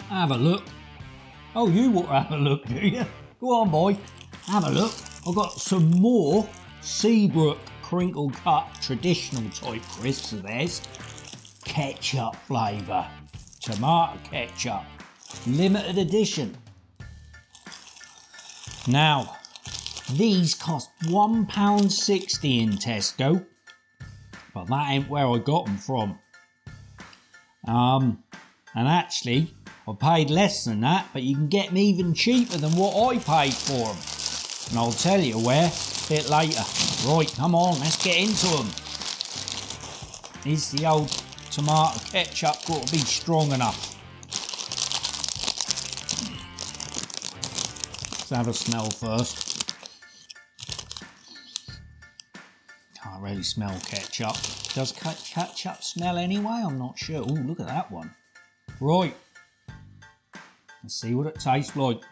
Have a look. Oh, you want to have a look, do you? Go on, boy. Have a look. I've got some more Seabrook Crinkle Cut traditional type crisps of theirs. Ketchup flavour. Tomato ketchup. Limited edition. Now, these cost £1.60 in Tesco. But that ain't where I got them from. And actually, I paid less than that, but you can get them even cheaper than what I paid for them. And I'll tell you where a bit later. Right, come on, let's get into them. Is the old tomato ketchup got to be strong enough? Let's have a smell first. Can't really smell ketchup. Does ketchup smell anyway? I'm not sure. Oh, look at that one. Right. Let's see what it tastes like.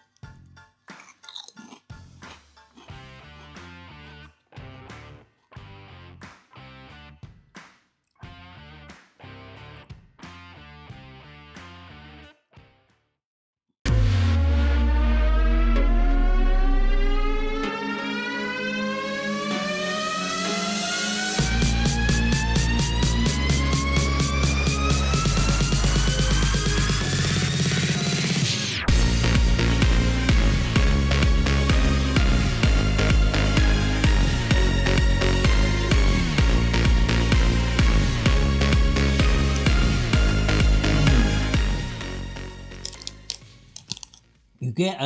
You get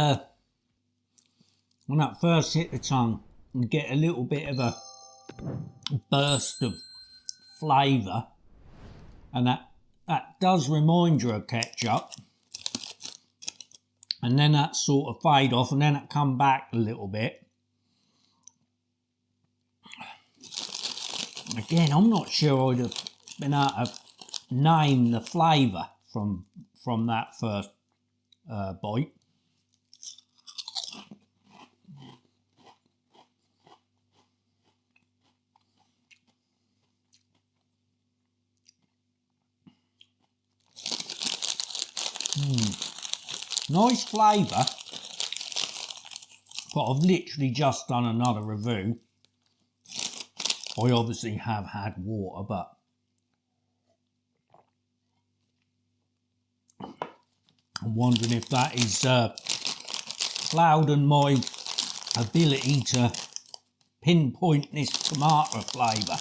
when that first hit the tongue, you get a little bit of a burst of flavour, and that does remind you of ketchup, and then that sort of fade off, and then it come back a little bit. Again, I'm not sure I'd have been able to name the flavour from that first bite. Nice flavour, but I've literally just done another review. I obviously have had water, but I'm wondering if that is clouding my ability to pinpoint this tomato flavour.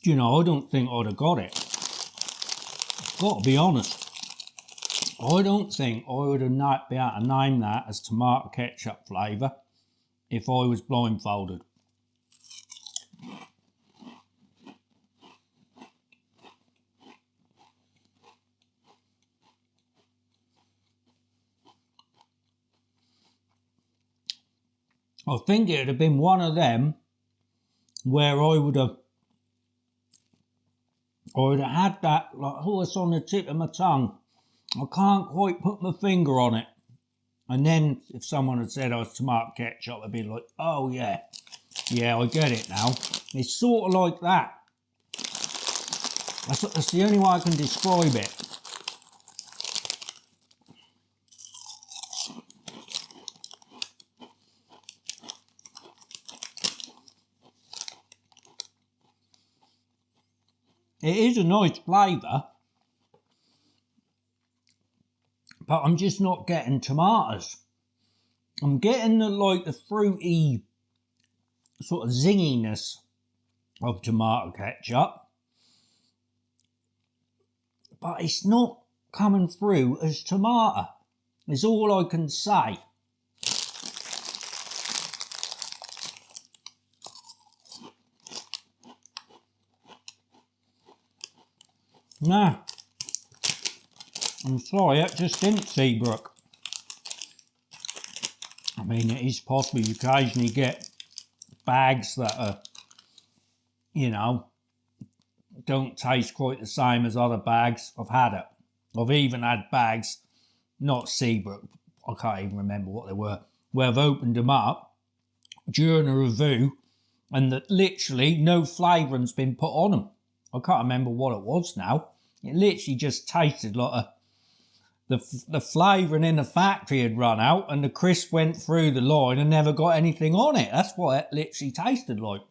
You know, I don't think I'd have got it. Got to be honest. I don't think I would have be able to name that as tomato ketchup flavour if I was blindfolded. I think it would have been one of them where I would have had that, like, oh, it's on the tip of my tongue. I can't quite put my finger on it. And then if someone had said, oh, it's tomato ketchup, I'd be like, oh, yeah, I get it now. It's sort of like that. That's the only way I can describe it. It is a nice flavour, but I'm just not getting tomatoes. I'm getting the fruity sort of zinginess of tomato ketchup, but it's not coming through as tomato. Is all I can say. No, I'm sorry, that just isn't Seabrook. I mean, it is possible you occasionally get bags that are you know, don't taste quite the same as other bags. I've had it. I've even had bags, not Seabrook, I can't even remember what they were, where I've opened them up during a review and that literally no flavouring's been put on them. I can't remember what it was now. It literally just tasted like the flavouring in the factory had run out and the crisp went through the line and never got anything on it. That's what it literally tasted like.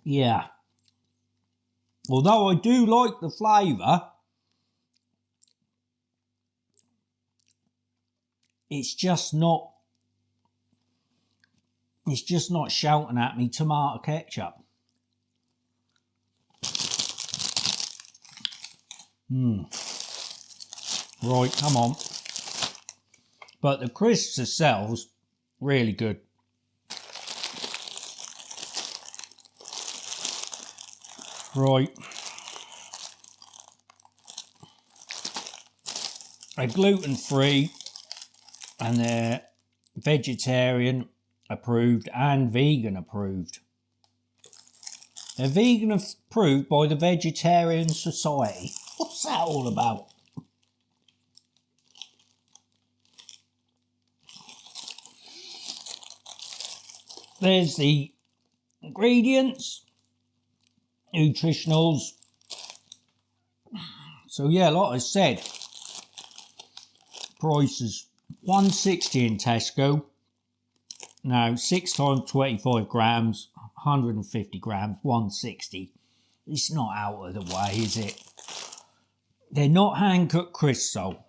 Yeah. Although I do like the flavour, it's just not shouting at me tomato ketchup. Right, come on. But the crisps themselves, really good. Right. They're gluten-free and they're vegetarian approved and vegan approved. They're vegan approved by the Vegetarian Society. What's that all about? There's the ingredients, nutritionals. So yeah, like I said, price is $1.60 in Tesco. Now 6 times 25 grams, 150 grams, $1.60. It's not out of the way, is it? They're not hand-cooked crisps though.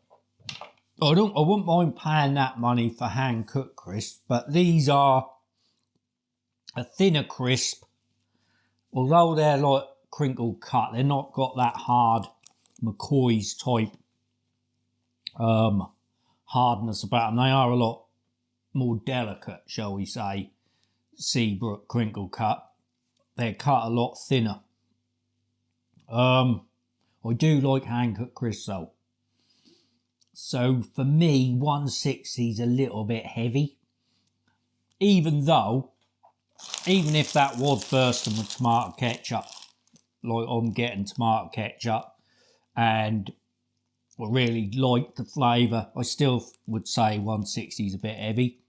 I wouldn't mind paying that money for hand-cooked crisps, but these are a thinner crisp. Although they're like crinkle cut, they're not got that hard McCoy's type hardness about them. They are a lot more delicate, shall we say. Seabrook Crinkle cut. They're cut a lot thinner. I do like hand-cooked crisps though. So for me, 160 is a little bit heavy. Even if that was bursting with tomato ketchup, like I'm getting tomato ketchup, and I really like the flavour, I still would say 160 is a bit heavy.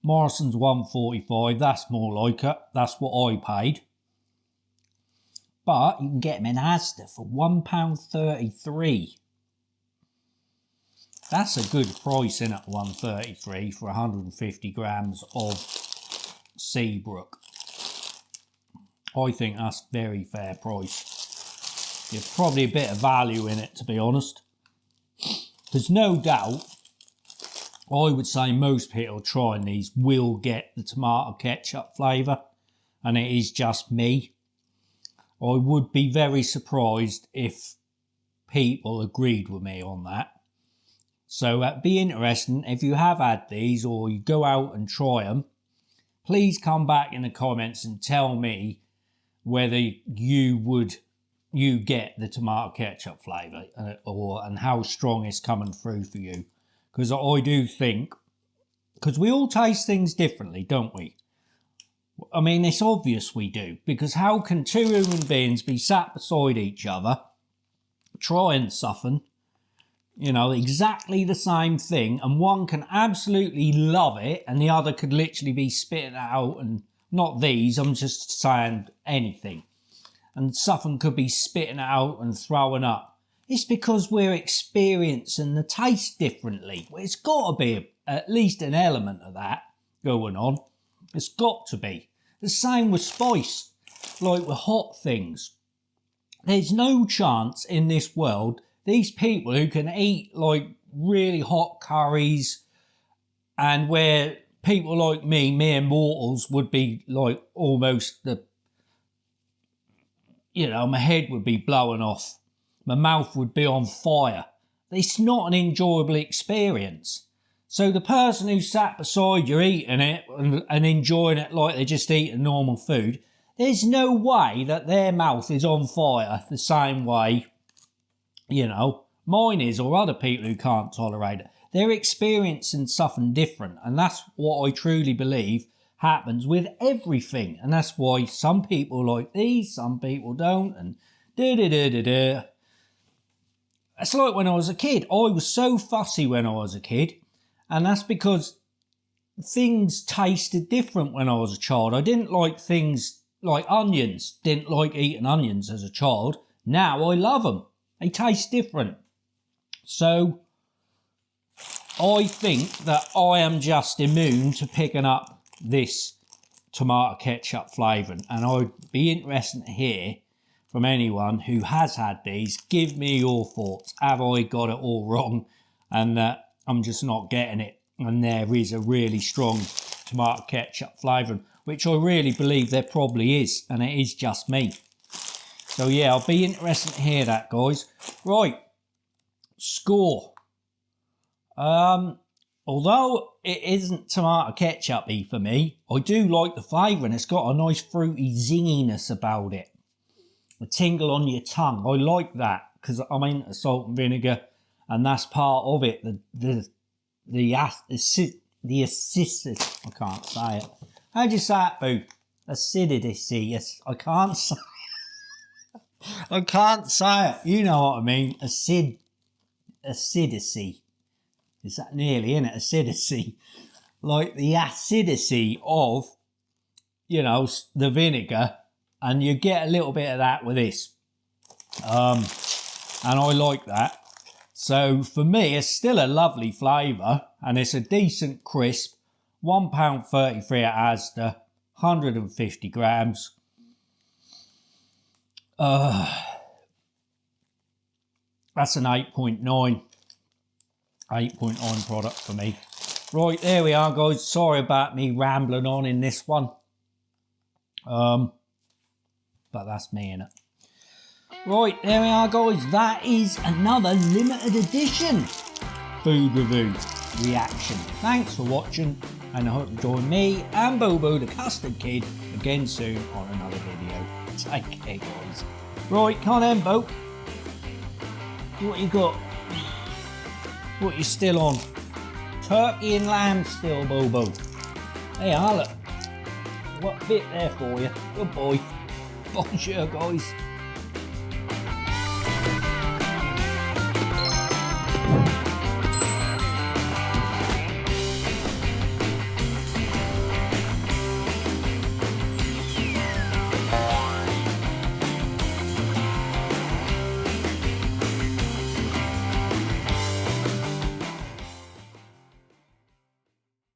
Morrison's 145, that's more like it. That's what I paid. But you can get them in Asda for £1.33. That's a good price, isn't it? $1.33 for 150 grams of Seabrook. I think that's very fair price. There's probably a bit of value in it, to be honest. There's no doubt, I would say most people trying these will get the tomato ketchup flavour, and it is just me. I would be very surprised if people agreed with me on that. So it'd be interesting if you have had these or you go out and try them. Please come back in the comments and tell me whether you get the tomato ketchup flavour and how strong it's coming through for you. Because I do think, because we all taste things differently, don't we? I mean, it's obvious we do, because how can two human beings be sat beside each other, trying something, you know, exactly the same thing, and one can absolutely love it, and the other could literally be spitting it out, and not these, I'm just saying anything, and something could be spitting it out and throwing up. It's because we're experiencing the taste differently. It's got to be at least an element of that going on. It's got to be. The same with spice, like with hot things. There's no chance in this world these people who can eat like really hot curries, and where people like me, mere mortals, would be like almost my head would be blowing off. My mouth would be on fire. It's not an enjoyable experience. So the person who sat beside you eating it and enjoying it like they're just eating normal food, there's no way that their mouth is on fire the same way, mine is, or other people who can't tolerate it. They're experiencing something different, and that's what I truly believe happens with everything. And that's why some people like these, some people don't, and da-da-da-da-da. It's like when I was a kid. I was so fussy when I was a kid, and that's because things tasted different when I was a child. I didn't like things like onions. Didn't like eating onions as a child. Now I love them. They taste different. So I think that I am just immune to picking up this tomato ketchup flavouring, and I'd be interested to hear from anyone who has had these. Give me your thoughts. Have I got it all wrong and I'm just not getting it, and there is a really strong tomato ketchup flavouring, which I really believe there probably is, and it is just me. So yeah, I'll be interested to hear that, guys. Right, score. Although it isn't tomato ketchup-y for me, I do like the flavour, and it's got a nice fruity zinginess about it. A tingle on your tongue. I like that because I'm into salt and vinegar, and that's part of it. The acidity. I can't say it. How do you say it, Boo? Acidity. Yes, I can't say. I can't say it. You know what I mean? Acidity. Is that nearly, isn't it? Acidity. Like the acidity of, you know, the vinegar, and you get a little bit of that with this. And I like that. So for me, it's still a lovely flavour, and it's a decent crisp. £1.33 at Asda, 150 grams. That's an 8.9. 8.9 product for me. Right, there we are, guys. Sorry about me rambling on in this one. But that's me, innit? Right, there we are, guys. That is another limited edition food review reaction. Thanks for watching, and I hope you join me and Boo Boo, the Custard Kid, again soon on another video. Take care, guys. Right, come on then, Boo. What you got? What you still on? Turkey and lamb still, Boo Boo. Hey, look. What bit there for you? Good boy. Bonjour, guys.